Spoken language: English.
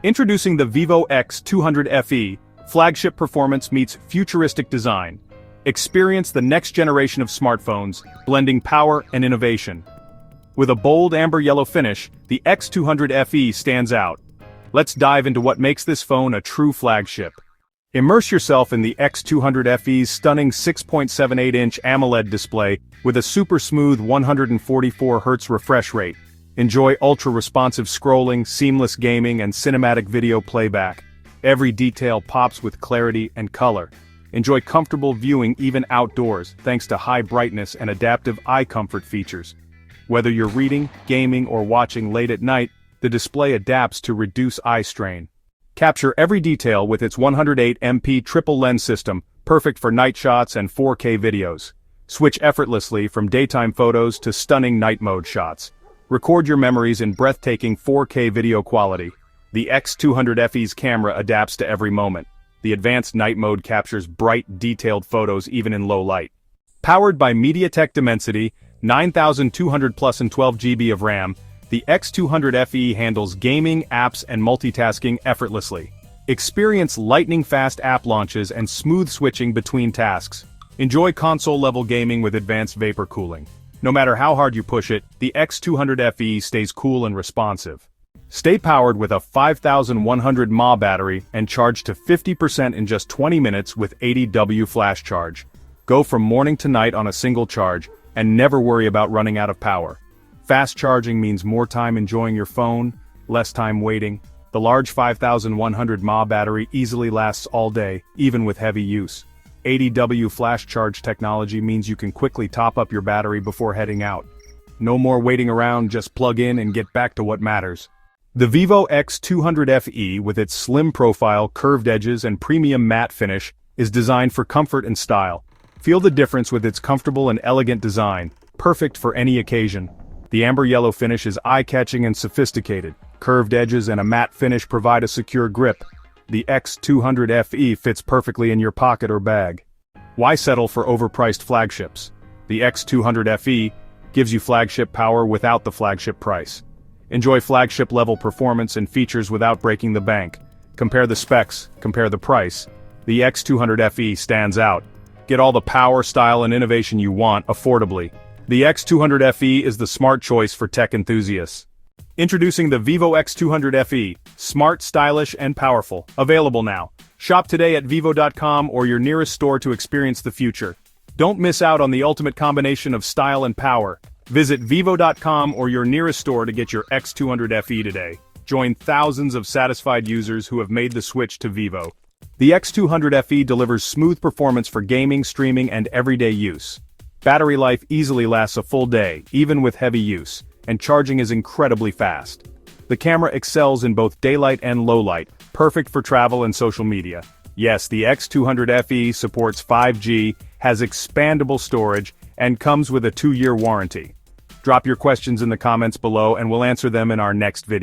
Introducing the Vivo X200 FE, flagship performance meets futuristic design. Experience the next generation of smartphones, blending power and innovation. With a bold amber yellow finish, the X200 FE stands out. Let's dive into what makes this phone a true flagship. Immerse yourself in the X200 FE's stunning 6.78-inch AMOLED display with a super smooth 144Hz refresh rate. Enjoy ultra-responsive scrolling, seamless gaming, and cinematic video playback. Every detail pops with clarity and color. Enjoy comfortable viewing even outdoors, thanks to high brightness and adaptive eye comfort features. Whether you're reading, gaming, or watching late at night, the display adapts to reduce eye strain. Capture every detail with its 108 MP triple lens system, perfect for night shots and 4K videos. Switch effortlessly from daytime photos to stunning night mode shots. Record your memories in breathtaking 4K video quality. The X200 FE's camera adapts to every moment. The advanced night mode captures bright, detailed photos even in low light. Powered by MediaTek Dimensity, 9200 plus and 12 GB of RAM, the X200 FE handles gaming, apps, and multitasking effortlessly. Experience lightning-fast app launches and smooth switching between tasks. Enjoy console-level gaming with advanced vapor cooling. No matter how hard you push it, the X200 FE stays cool and responsive. Stay powered with a 5100 mAh battery and charge to 50% in just 20 minutes with 80W flash charge. Go from morning to night on a single charge, and never worry about running out of power. Fast charging means more time enjoying your phone, less time waiting. The large 5100 mAh battery easily lasts all day, even with heavy use. 80W flash charge technology means you can quickly top up your battery before heading out. No more waiting around, just plug in and get back to what matters. The Vivo X200 FE, with its slim profile, curved edges, and premium matte finish, is designed for comfort and style. Feel the difference with its comfortable and elegant design, perfect for any occasion. The amber yellow finish is eye-catching and sophisticated. Curved edges and a matte finish provide a secure grip. The X200 FE fits perfectly in your pocket or bag. Why settle for overpriced flagships? The X200 FE gives you flagship power without the flagship price. Enjoy flagship-level performance and features without breaking the bank. Compare the specs, compare the price. The X200 FE stands out. Get all the power, style, and innovation you want affordably. The X200 FE is the smart choice for tech enthusiasts. Introducing the Vivo X200 FE, smart, stylish, and powerful. Available now. Shop today at vivo.com or your nearest store to experience the future. Don't miss out on the ultimate combination of style and power. Visit vivo.com or your nearest store to get your X200 FE today. Join thousands of satisfied users who have made the switch to Vivo. The X200 FE delivers smooth performance for gaming, streaming, and everyday use. Battery life easily lasts a full day, even with heavy use, and charging is incredibly fast. The camera excels in both daylight and low light, perfect for travel and social media. Yes, the X200 FE supports 5G, has expandable storage, and comes with a 2-year warranty. Drop your questions in the comments below and we'll answer them in our next video.